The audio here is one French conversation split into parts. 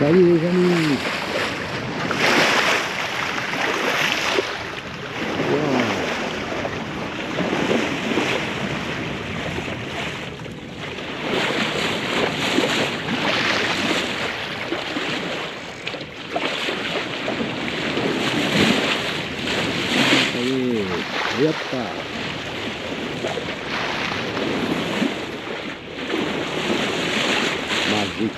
Salut les amis. Et hop là. Magique.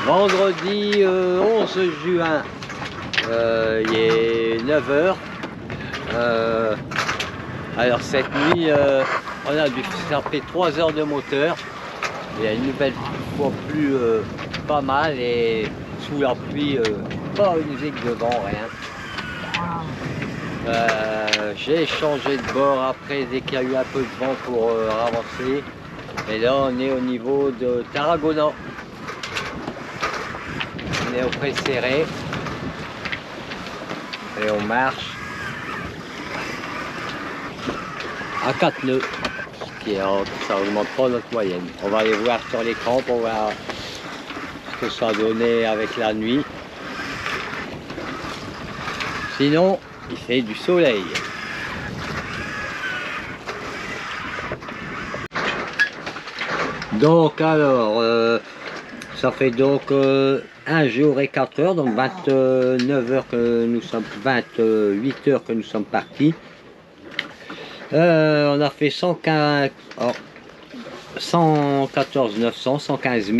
Vendredi 11 juin, il est 9 h. Alors cette nuit, on a dû taper 3 heures de moteur. Il y a une nouvelle fois plus pas mal et sous la pluie, pas une musique de vent, rien. J'ai changé de bord après dès qu'il y a eu un peu de vent pour avancer. Et là on est au niveau de Tarragona. On est au Pré-Serré. Et on marche à 4 nœuds. Ça augmente pas notre moyenne. On va aller voir sur l'écran pour voir ce que ça a donné avec la nuit. Sinon, il fait du soleil. Donc alors, ça fait donc 1 jour et 4 heures, donc 29 heures que nous sommes, 28 heures que nous sommes partis. On a fait 114 900, 115 000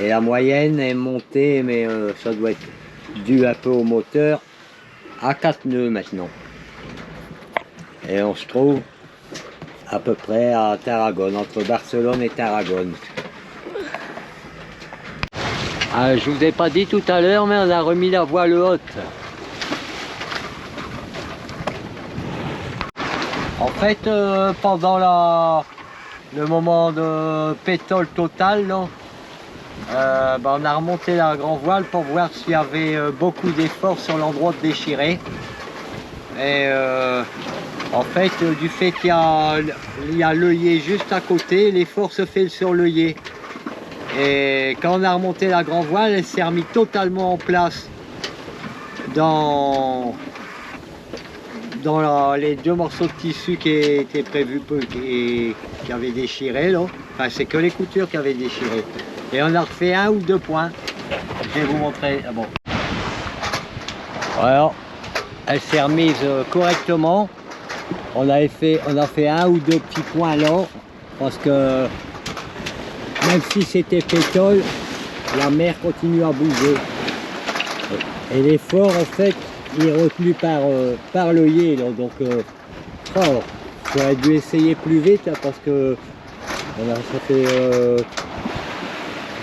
et la moyenne est montée, mais ça doit être dû un peu au moteur, à 4 nœuds maintenant. Et on se trouve à peu près à Tarragone, entre Barcelone et Tarragone. Je vous ai pas dit tout à l'heure, mais on a remis la voile haute. En fait, pendant le moment de pétole total, là, on a remonté la grand voile pour voir s'il y avait beaucoup d'efforts sur l'endroit de déchirer. Et en fait, du fait qu'il y a l'œillet juste à côté, l'effort se fait sur l'œillet. Et quand on a remonté la grand voile, elle s'est remise totalement en place dans les 2 morceaux de tissu qui étaient prévus, qui avaient déchiré là. Enfin, c'est que les coutures qui avaient déchiré. Et on a refait 1 ou 2 points. Je vais vous montrer. Bon. Alors, elle s'est remise correctement. On a fait 1 ou 2 petits points là, parce que même si c'était pétole, la mer continue à bouger. Et l'effort, en fait, il est retenu par l'œillet. Donc, j'aurais dû essayer plus vite, hein, parce que ça fait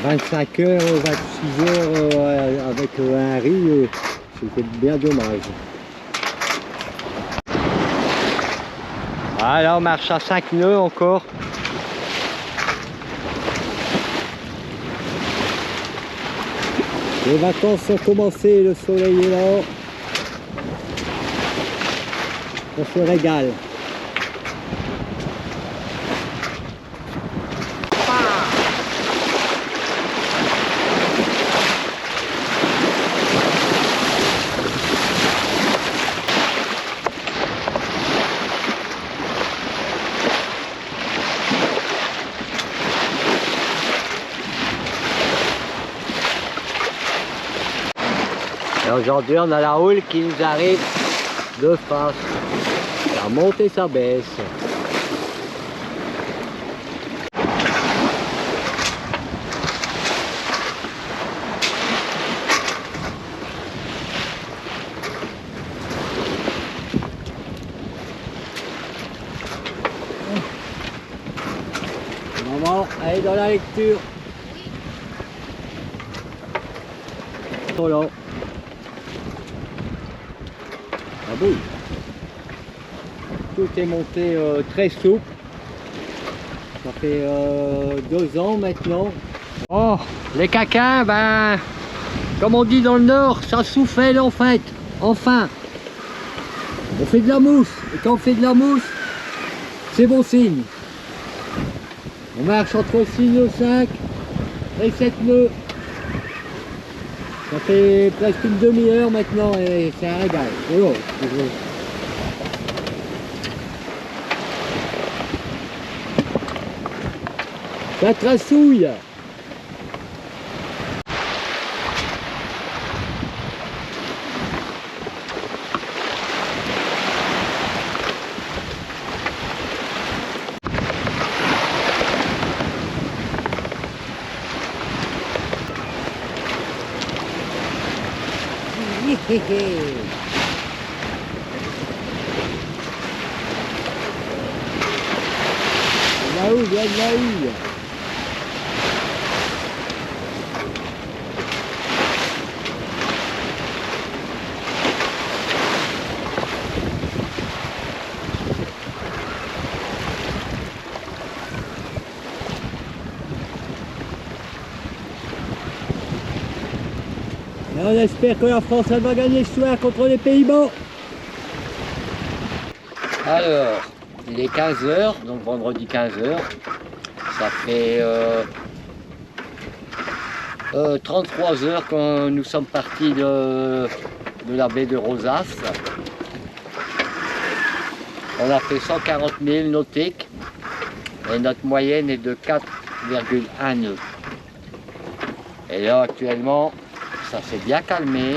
25 heures, 26 heures avec un riz. C'était bien dommage. Voilà, on marche à 5 nœuds encore. Les vacances ont commencé, le soleil est là. On se régale. Et aujourd'hui, on a la houle qui nous arrive de face. Ça monte et ça baisse. Maman, allez dans la lecture. Là. Ah bon. Tout est monté très souple. Ça fait 2 ans maintenant. Oh, les caquins, ben, comme on dit dans le Nord, ça souffle en fait. Enfin, on fait de la mousse. Et quand on fait de la mousse, c'est bon signe. On marche entre 6 nœuds 5 et 7 nœuds. Ça fait presque une demi-heure maintenant et c'est un régal. Oh, ça trassouille. Là-haut, viens de là-haut. Et on espère que la France elle va gagner ce soir contre les Pays-Bas. Alors, il est 15 h, donc vendredi 15 h. Ça fait 33 heures que nous sommes partis de la baie de Rosas. On a fait 140 000 nautiques et notre moyenne est de 4,1 nœuds. Et là actuellement, ça s'est bien calmé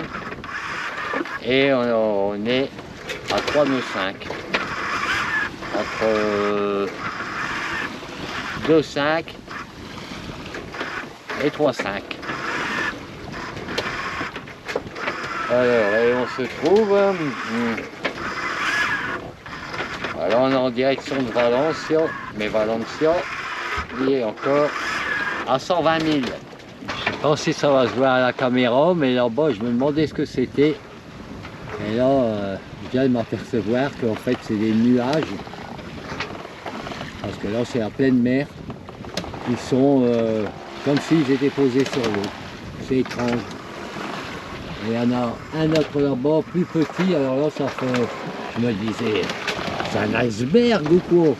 et on est à 3 nœuds 5. Entre 2,5 et 3,5. Alors, et on se trouve, alors on est en direction de Valencia, mais Valencia, il est encore à 120 000. Je ne sais pas si ça va se voir à la caméra, mais là-bas, je me demandais ce que c'était. Et là, je viens de m'apercevoir qu'en fait, c'est des nuages. Parce que là, c'est la pleine mer. Ils sont comme s'ils étaient posés sur l'eau. C'est étrange. Et il y en a un autre là-bas, plus petit. Alors là, ça fait... Je me disais, c'est un iceberg ou quoi?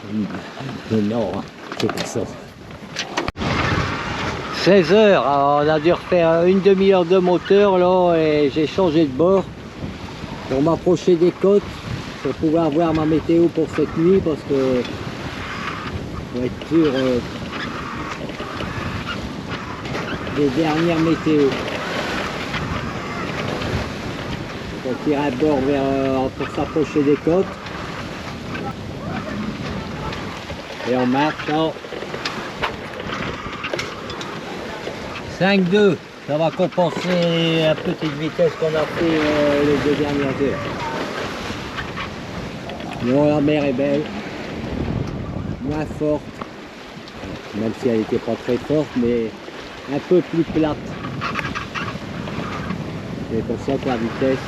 Non, c'est pas ça. 16 h, alors on a dû refaire une demi-heure de moteur là et j'ai changé de bord pour m'approcher des côtes pour pouvoir voir ma météo pour cette nuit parce que pour être sûr des dernières météos. Donc on tire un bord pour s'approcher des côtes et on marche en 5-2, ça va compenser la petite vitesse qu'on a pris les 2 dernières heures. Non, la mer est belle, moins forte, même si elle n'était pas très forte, mais un peu plus plate. C'est pour ça que la vitesse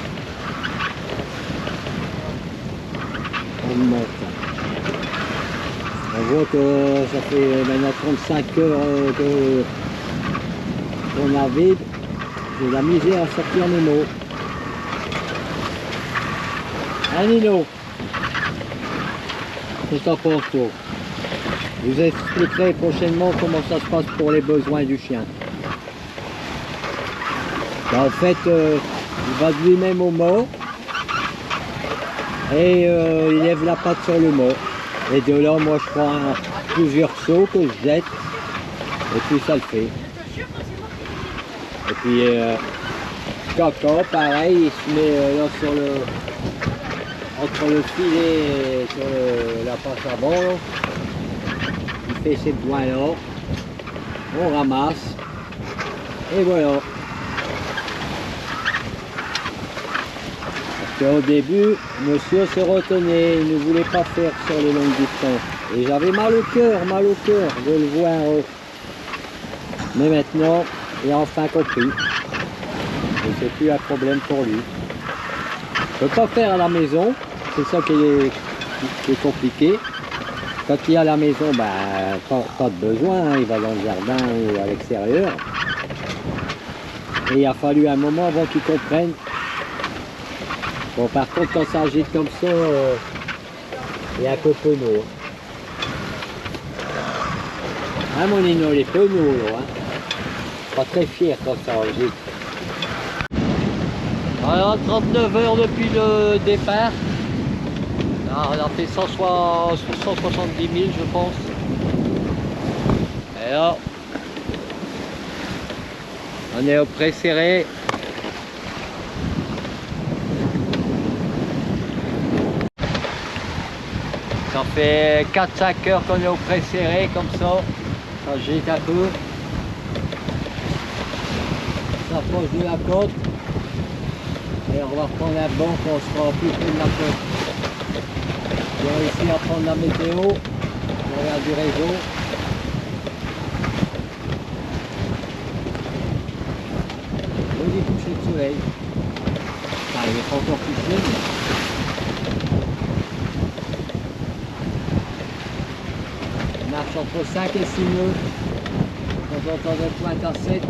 augmente. On voit que ça fait maintenant 35 heures qu'on navigue. J'ai la misère à sortir mes mots. Hein, Nino? C'est ça pour toi. Je vous expliquerai prochainement comment ça se passe pour les besoins du chien. En fait, il va de lui-même au mât et il lève la patte sur le mât. Et de là, moi, je prends plusieurs sauts que je jette et puis ça le fait. Et puis, caca, pareil, il se met là sur le... entre le filet et sur la passe avant. Là. Il fait ses besoins là. On ramasse. Et voilà. Au début, monsieur se retenait, il ne voulait pas faire sur les longues distances. Et j'avais mal au cœur de le voir. Mais maintenant, il a enfin compris. Et c'est plus un problème pour lui. Il ne peut pas faire à la maison, c'est ça qui est compliqué. Quand il est à la maison, ben, pas de besoin, hein, il va dans le jardin ou à l'extérieur. Et il a fallu un moment avant qu'il comprenne. Bon, par contre, quand ça agite comme ça, il y a un peu penaud. Hein mon Nino, les pneus là, hein. Pas très fier comme ça, Gilles. Alors 39 heures depuis le départ. Là, on a fait 170 000 je pense. Et là, on est au pré serré. Ça fait 4-5 heures qu'on est au pré serré comme ça. Ça gîte un peu. Ça approche de la côte. Et on va reprendre un banc quand on sera plus près de la côte. J'ai réussi à prendre la météo. On regarde du réseau. Joli coucher de soleil. Enfin, il n'est pas encore couché. On marche entre 5 et 6 nœuds. Quand on entend des pointes à 7.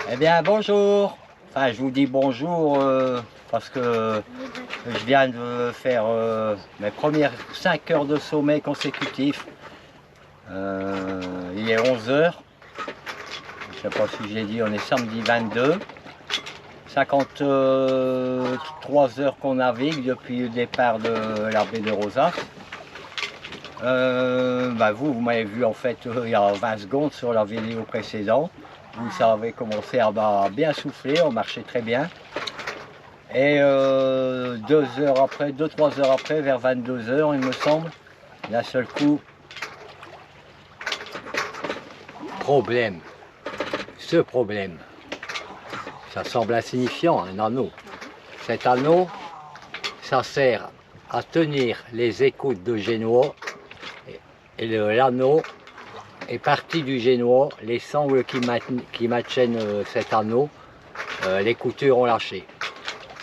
Eh bien bonjour, enfin je vous dis bonjour parce que je viens de faire mes premières 5 heures de sommeil consécutifs. Il est 11 heures, je ne sais pas si je l'ai dit, on est samedi 22. 53 heures qu'on navigue depuis le départ de la baie de Rosas. Vous m'avez vu en fait il y a 20 secondes sur la vidéo précédente. Où ça avait commencé à bien souffler, on marchait très bien. Et 2-3 heures après, vers 22 heures il me semble, d'un seul coup, ce problème, ça semble insignifiant, un anneau. Cet anneau, ça sert à tenir les écoutes de génois et l'anneau est parti du génois, les sangles qui maintiennent cet anneau, les coutures ont lâché.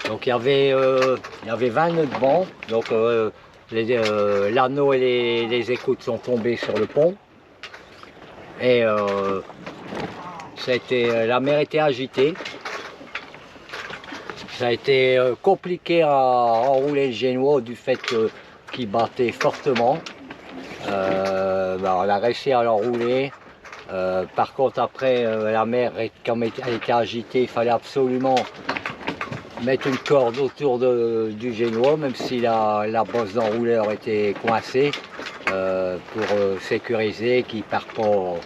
Donc il y avait 20 nœuds de banc, donc l'anneau et les écoutes sont tombés sur le pont. Et la mer était agitée. Ça a été compliqué à enrouler le génois du fait qu'il battait fortement. On a réussi à l'enrouler. Par contre après la mer, comme elle était agitée, il fallait absolument mettre une corde autour du génois, même si la bosse d'enrouleur était coincée, pour sécuriser qu'il ne parte pas,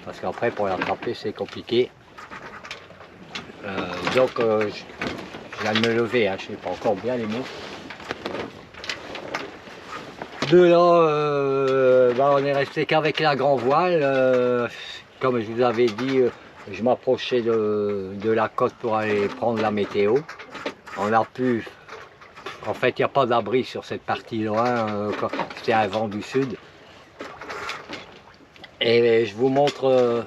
parce qu'après pour l'attraper c'est compliqué. Je viens de me lever, hein, je ne sais pas encore bien les mots. De là, on est resté qu'avec la grand voile. Comme je vous avais dit, je m'approchais de la côte pour aller prendre la météo. On a pu, en fait, il n'y a pas d'abri sur cette partie loin, c'était un vent du sud. Et je vous montre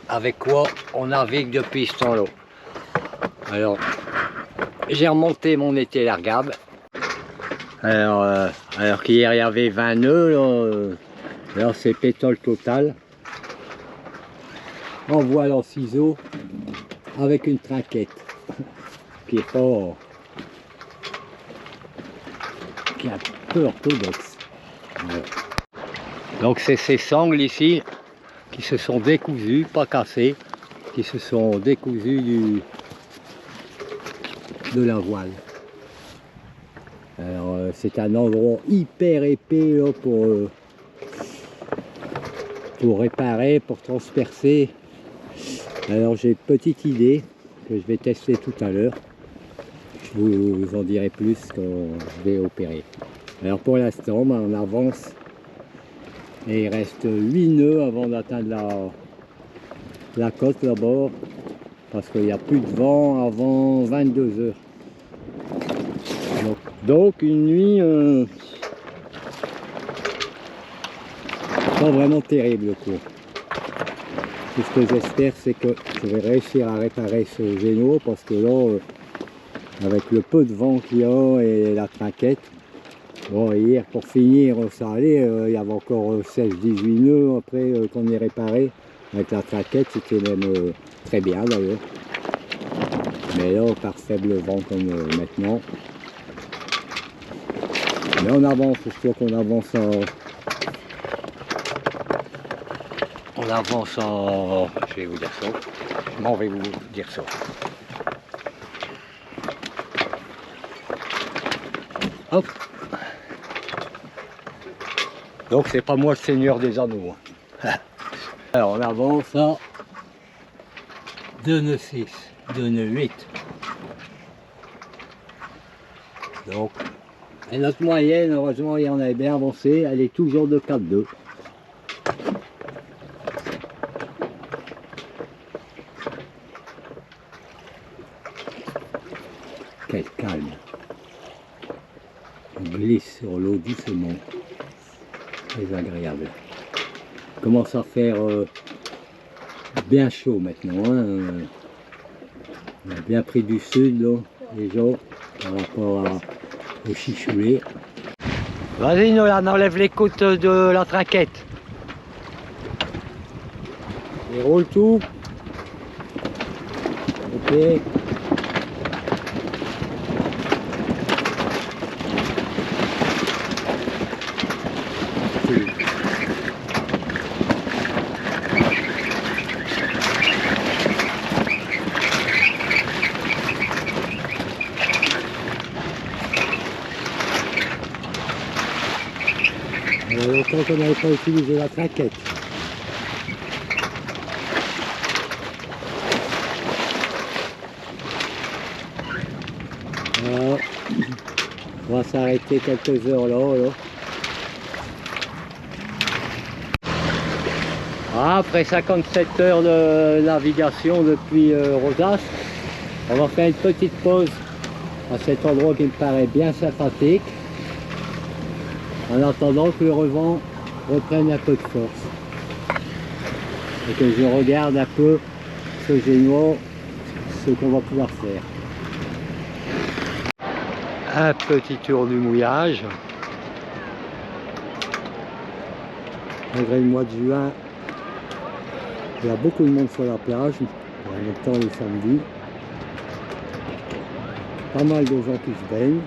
avec quoi on navigue depuis ce temps-là. Alors, j'ai remonté mon été largable. Alors qu'hier il y avait 20 nœuds, là c'est pétole total. En voile en ciseaux avec une trinquette qui est un peu orthodoxe. Voilà. Donc c'est ces sangles ici qui se sont décousues, pas cassées, qui se sont décousues de la voile. Alors c'est un endroit hyper épais là, pour réparer, pour transpercer. Alors j'ai une petite idée que je vais tester tout à l'heure. Je vous en dirai plus quand je vais opérer. Alors pour l'instant on avance et il reste 8 nœuds avant d'atteindre la côte là-bas, parce qu'il n'y a plus de vent avant 22 heures. Donc une nuit pas vraiment terrible quoi. Tout ce que j'espère c'est que je vais réussir à réparer ce génois, parce que là avec le peu de vent qu'il y a et la trinquette, Bon, hier pour finir, ça allait, il y avait encore 16-18 nœuds après qu'on ait réparé. Avec la traquette, c'était même très bien d'ailleurs. Mais là, par faible vent comme maintenant. Mais on avance, je crois qu'on avance en... On avance en... Je vais vous dire ça. Je m'en vais vous dire ça. Hop. Donc c'est pas moi le seigneur des anneaux. Alors on avance à 2 nœuds 6, 2 nœuds 8. Donc, et notre moyenne, heureusement, on avait bien avancé, elle est toujours de 4-2. Quel calme. On glisse sur l'eau doucement. Très agréable. Il commence à faire bien chaud maintenant. Hein. On a bien pris du sud, là, les gens, par rapport au chichoulet. Vas-y, Nolan, enlève les côtes de la traquette. Et roule tout. Ok. Il y a longtemps qu'on n'avait pas utilisé la traquette. Voilà. On va s'arrêter quelques heures là. Après 57 heures de navigation depuis Rosas, on va faire une petite pause à cet endroit qui me paraît bien sympathique, en attendant que le vent reprenne un peu de force et que je regarde un peu ce génois, ce qu'on va pouvoir faire. Un petit tour du mouillage. Malgré le mois de juin, il y a beaucoup de monde sur la plage, en même temps les samedis. Pas mal de gens qui se baignent.